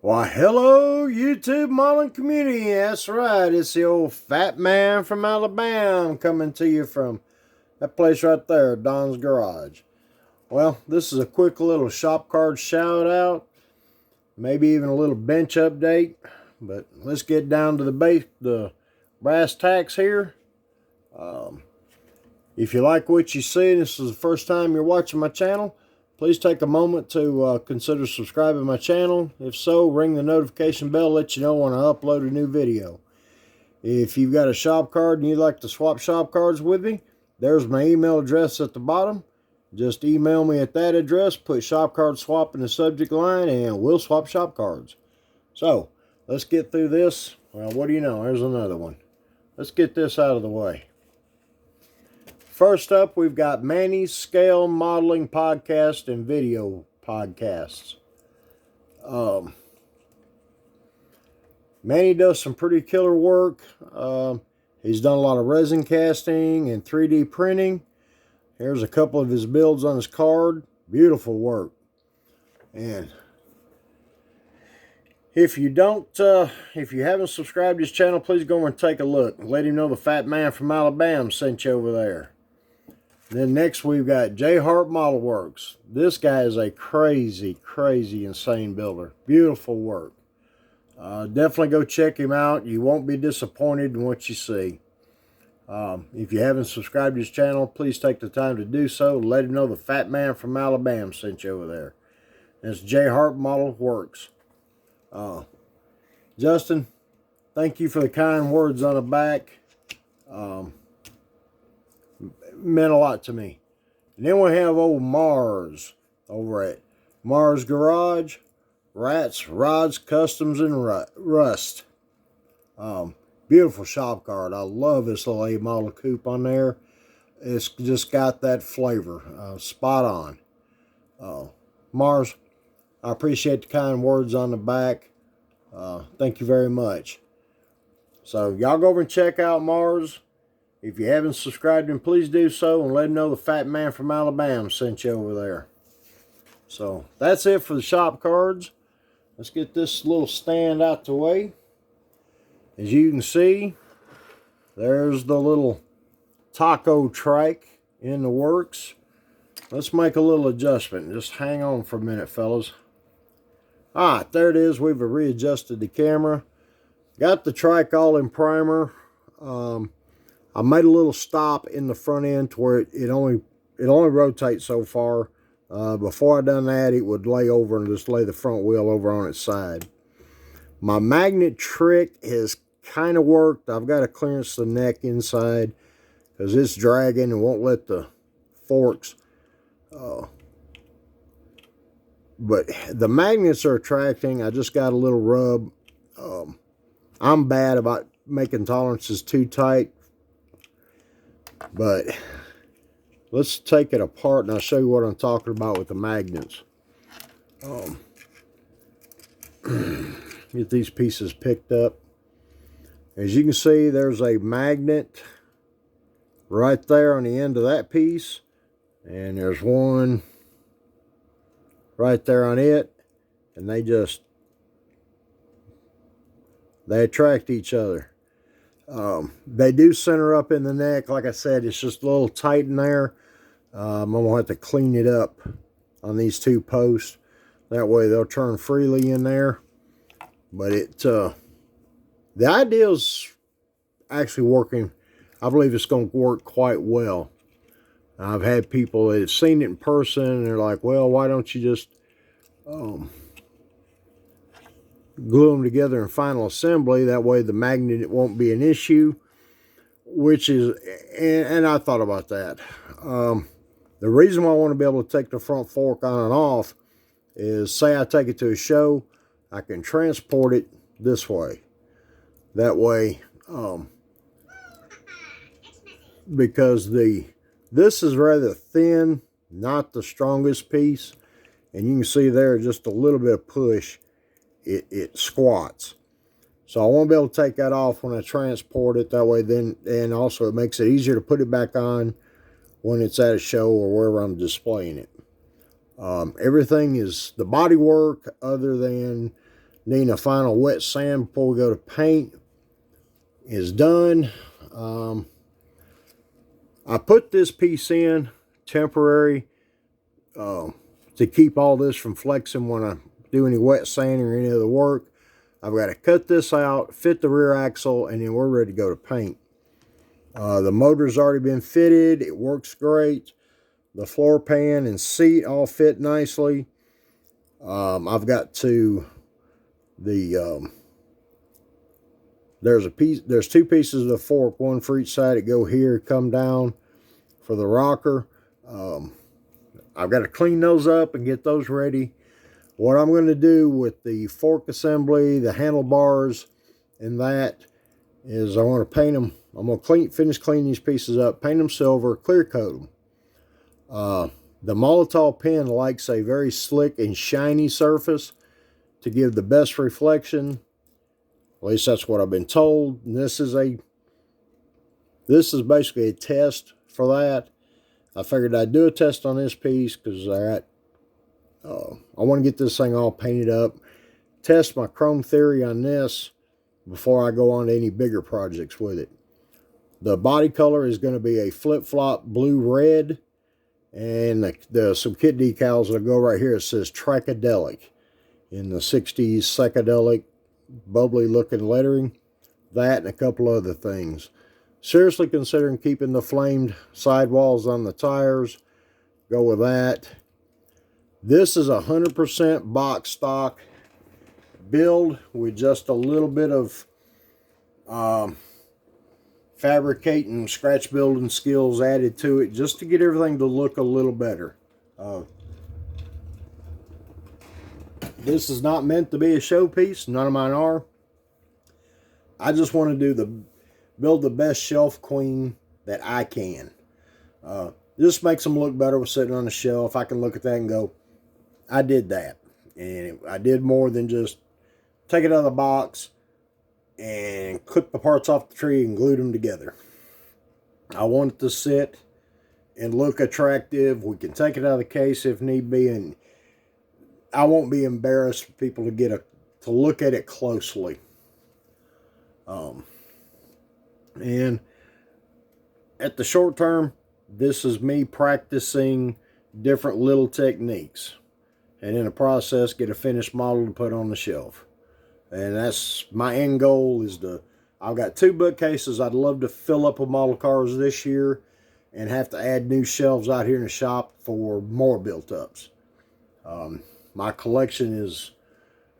Why, hello, YouTube modeling community. That's right. It's the old fat man from Alabama coming to you from that place right there, Don's Garage. Well, this is a quick little shop card shout out, maybe even a little bench update. But let's get down to the brass tacks here. If you like what you see, this is the first time you're watching my channel, please take a moment to consider subscribing to my channel. If so, ring the notification bell, let you know when I upload a new video. If you've got a shop card and you'd like to swap shop cards with me, there's my email address at the bottom. Just email me at that address, put shop card swap in the subject line, and we'll swap shop cards. So, let's get through this. Well, what do you know? There's another one. Let's get this out of the way. First up, we've got Manny's Scale Modeling Podcast and Video Podcasts. Manny does some pretty killer work. He's done a lot of resin casting and 3D printing. Here's a couple of his builds on his card. Beautiful work. And if you haven't subscribed to his channel, please go over and take a look. Let him know the fat man from Alabama sent you over there. Then next we've got J Hart Model Works. This guy is a crazy, insane builder. Beautiful work. Definitely go check him out. You won't be disappointed in what you see. If you haven't subscribed to his channel, please take the time to do so. Let him know the fat man from Alabama sent you over there. That's J Hart Model Works. Justin, thank you for the kind words on the back. Meant a lot to me. And then we have old Mars over at Mars Garage, Rats, Rods, Customs, and Rust. Beautiful shop card. I love this little A model coupe on there. It's just got that flavor. Spot on. Mars, I appreciate the kind words on the back. Thank you very much. So y'all go over and check out Mars. If you haven't subscribed, then please do so and let him know the fat man from Alabama sent you over there. So that's it for the shop cards. Let's get this little stand out the way. As you can see, there's the little taco trike in the works. Let's make a little adjustment. Just hang on for a minute, fellas. All right, there it is. We've readjusted the camera. Got the trike all in primer. I made a little stop in the front end to where it only rotates so far. Before I done that, it would lay over and just lay the front wheel over on its side. My magnet trick has kind of worked. I've got to clearance the neck inside because it's dragging and won't let the forks. But the magnets are attracting. I just got a little rub. I'm bad about making tolerances too tight. But let's take it apart and I'll show you what I'm talking about with the magnets. Get these pieces picked up. As you can see, there's a magnet right there on the end of that piece. And there's one right there on it. And they attract each other. They do center up in the neck. Like I said, it's just a little tight in there. I'm going to have to clean it up on these two posts. That way they'll turn freely in there. But the idea is actually working. I believe it's going to work quite well. I've had people that have seen it in person and they're like, well, why don't you just glue them together in final assembly? That way the magnet won't be an issue. Which is, and I thought about that. The reason why I want to be able to take the front fork on and off is, say I take it to a show, I can transport it this way. That way, because this is rather thin, not the strongest piece, and you can see there just a little bit of push. It squats. So I want to be able to take that off when I transport it. That way then, and also it makes it easier to put it back on when it's at a show or wherever I'm displaying it. Everything is the body work other than needing a final wet sand before we go to paint is done. I put this piece in temporary to keep all this from flexing when I do any wet sanding or any other work. I've got to cut this out, fit the rear axle, and then we're ready to go to paint. The motor's already been fitted. It works great. The floor pan and seat all fit nicely. I've got to there's two pieces of the fork, one for each side that go here, come down for the rocker. I've got to clean those up and get those ready. What I'm going to do with the fork assembly, the handlebars, and that is I want to paint them. I'm going to finish cleaning these pieces up, paint them silver, clear coat them. The Molotov pen likes a very slick and shiny surface to give the best reflection. At least that's what I've been told. And this is basically a test for that. I figured I'd do a test on this piece because I want to get this thing all painted up. Test my chrome theory on this before I go on to any bigger projects with it. The body color is going to be a flip-flop blue-red. And some kit decals that go right here. It says Tricadelic in the 60s psychedelic bubbly looking lettering. That and a couple other things. Seriously considering keeping the flamed sidewalls on the tires. Go with that. This is 100% box stock build with just a little bit of fabricating, scratch building skills added to it just to get everything to look a little better. This is not meant to be a showpiece. None of mine are. I just want to build the best shelf queen that I can. This makes them look better with sitting on the shelf. I can look at that and go, I did that. And I did more than just take it out of the box and clip the parts off the tree and glued them together. I want it to sit and look attractive. We can take it out of the case if need be, and I won't be embarrassed for people to look at it closely. And at the short term, this is me practicing different little techniques, and in the process get a finished model to put on the shelf. And that's my end goal is I've got 2 bookcases I'd love to fill up with model cars this year and have to add new shelves out here in the shop for more built-ups. My collection is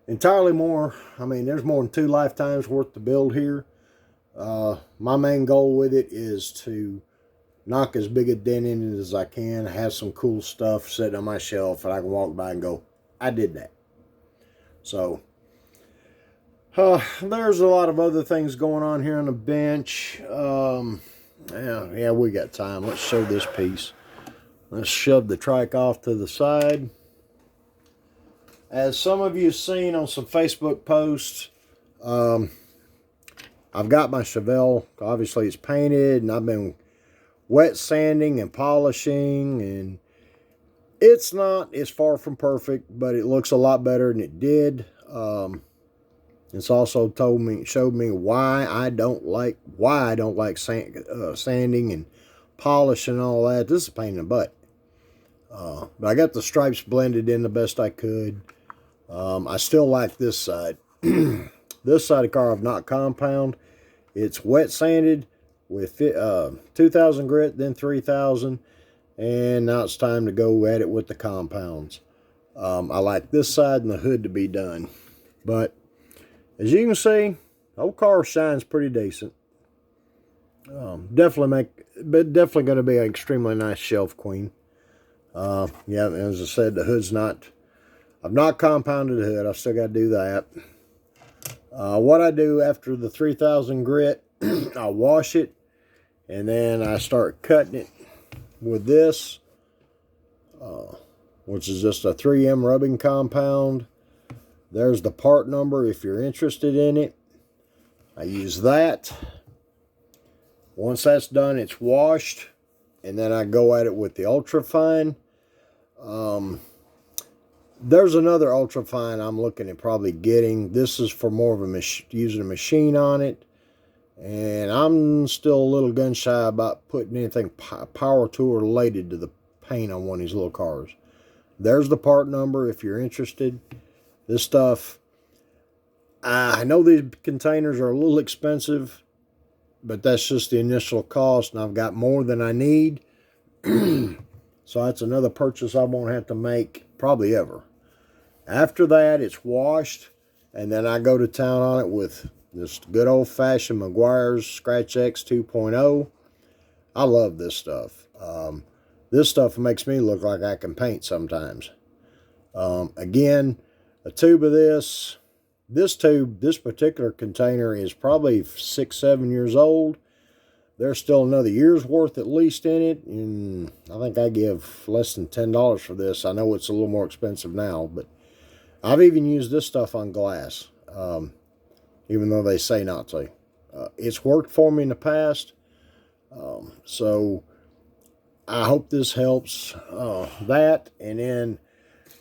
entirely more. I mean, there's more than 2 lifetimes worth to build here. My main goal with it is to knock as big a dent in it as I can, have some cool stuff sitting on my shelf, and I can walk by and go, I did that. So, there's a lot of other things going on here on the bench. Yeah, we got time. Let's show this piece. Let's shove the trike off to the side. As some of you have seen on some Facebook posts, I've got my Chevelle. Obviously, it's painted, and I've been wet sanding and polishing, and it's far from perfect, but it looks a lot better than it did. It's also showed me why I don't like sanding and polish and all that. This is a pain in the butt. But I got the stripes blended in the best I could. I still like this side. This side of the car I've not compound. It's wet sanded with 2,000 grit, then 3,000, and now it's time to go at it with the compounds. I like this side and the hood to be done, but as you can see, the old car shines pretty decent. Definitely going to be an extremely nice shelf queen. Yeah, as I said, the hood's not. I've not compounded the hood. I've still got to do that. What I do after the 3,000 grit, I wash it, and then I start cutting it with this, which is just a 3M rubbing compound. There's the part number if you're interested in it. I use that. Once that's done, it's washed, and then I go at it with the ultra fine. There's another ultrafine I'm looking at probably getting. This is for more of a using a machine on it. And I'm still a little gun shy about putting anything power tool related to the paint on one of these little cars. There's the part number if you're interested. This stuff, I know these containers are a little expensive, but that's just the initial cost, and I've got more than I need. So that's another purchase I won't have to make probably ever. After that, it's washed, and then I go to town on it with this good old-fashioned Meguiar's Scratch X 2.0. I love this stuff. This stuff makes me look like I can paint sometimes. Again, a tube of this particular container is probably 6-7 years old. There's still another year's worth at least in it, and I think I give less than $10 for this. I know it's a little more expensive now, but I've even used this stuff on glass, even though they say not to. It's worked for me in the past, so I hope this helps that. And then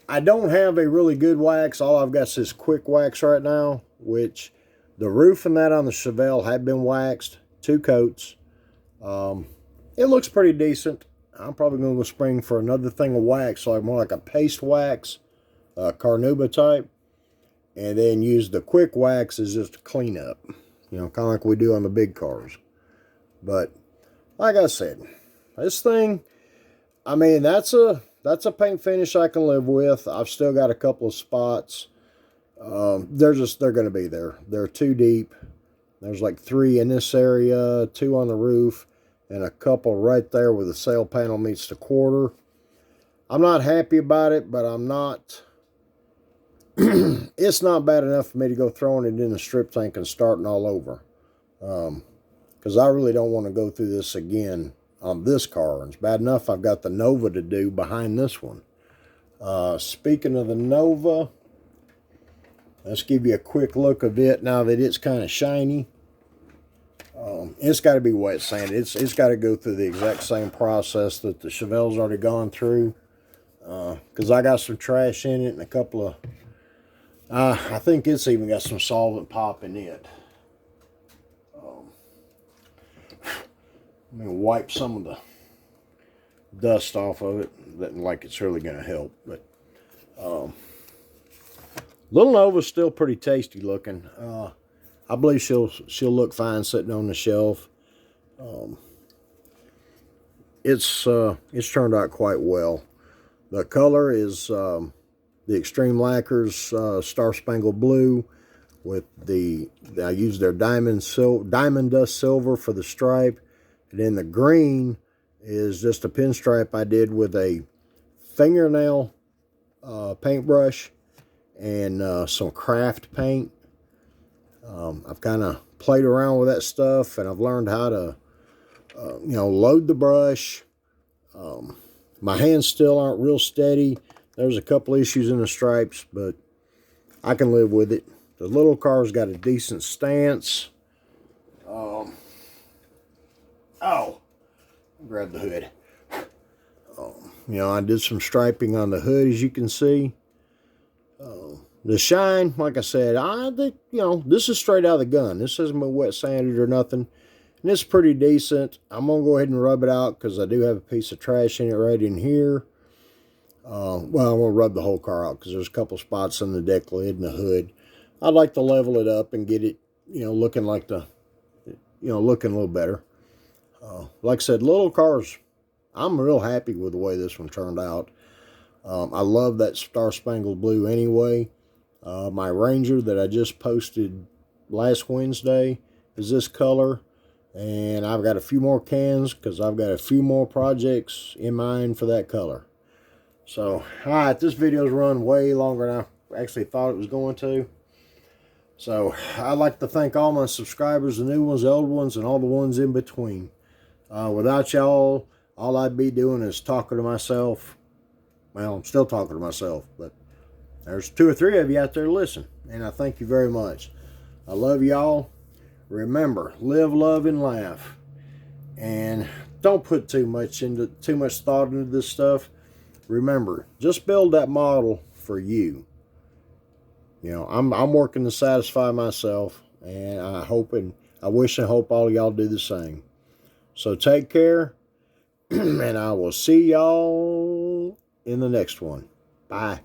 I don't have a really good wax. All I've got is this quick wax right now, which the roof and that on the Chevelle have been waxed, 2 coats. It looks pretty decent. I'm probably going to go spring for another thing of wax, like more like a paste wax, Carnauba type, and then use the quick wax as just a cleanup, you know, kind of like we do on the big cars. But like I said, this thing, I mean, that's a paint finish I can live with. I've still got a couple of spots. They're going to be there. They're too deep. There's like 3 in this area, 2 on the roof, and a couple right there where the sail panel meets the quarter. I'm not happy about it, but I'm not... it's not bad enough for me to go throwing it in the strip tank and starting all over. Because I really don't want to go through this again on this car. It's bad enough I've got the Nova to do behind this one. Speaking of the Nova, let's give you a quick look of it now that it's kind of shiny. It's got to be wet sanded. It's got to go through the exact same process that the Chevelle's already gone through. Because I got some trash in it and a couple of... I think it's even got some solvent pop in it. Let me wipe some of the dust off of it. Doesn't like it's really going to help. But Little Nova's still pretty tasty looking. I believe she'll look fine sitting on the shelf. It's turned out quite well. The color is the Extreme Lacquers Star Spangled Blue with I used their Diamond Dust Silver for the stripe. And then the green is just a pinstripe I did with a fingernail paintbrush and some craft paint. I've kind of played around with that stuff, and I've learned how to, load the brush. My hands still aren't real steady. There's a couple issues in the stripes, but I can live with it. The little car's got a decent stance. Grab the hood. I did some striping on the hood, as you can see. The shine, like I said, this is straight out of the gun. This hasn't been wet sanded or nothing. And it's pretty decent. I'm going to go ahead and rub it out because I do have a piece of trash in it right in here. Well, I'm going to rub the whole car out because there's a couple spots on the deck lid and the hood. I'd like to level it up and get it, looking like looking a little better. Like I said, little cars, I'm real happy with the way this one turned out. I love that Star Spangled Blue anyway. My Ranger that I just posted last Wednesday is this color. And I've got a few more cans because I've got a few more projects in mind for that color. So, alright, this video's run way longer than I actually thought it was going to. So, I'd like to thank all my subscribers, the new ones, the old ones, and all the ones in between. Without y'all, all I'd be doing is talking to myself. Well, I'm still talking to myself, but there's 2 or 3 of you out there listen, and I thank you very much. I love y'all. Remember, live, love, and laugh. And don't put too much thought into this stuff. Remember, just build that model for you. You know, I'm working to satisfy myself, and I wish and hope all y'all do the same. So take care, and I will see y'all in the next one. Bye.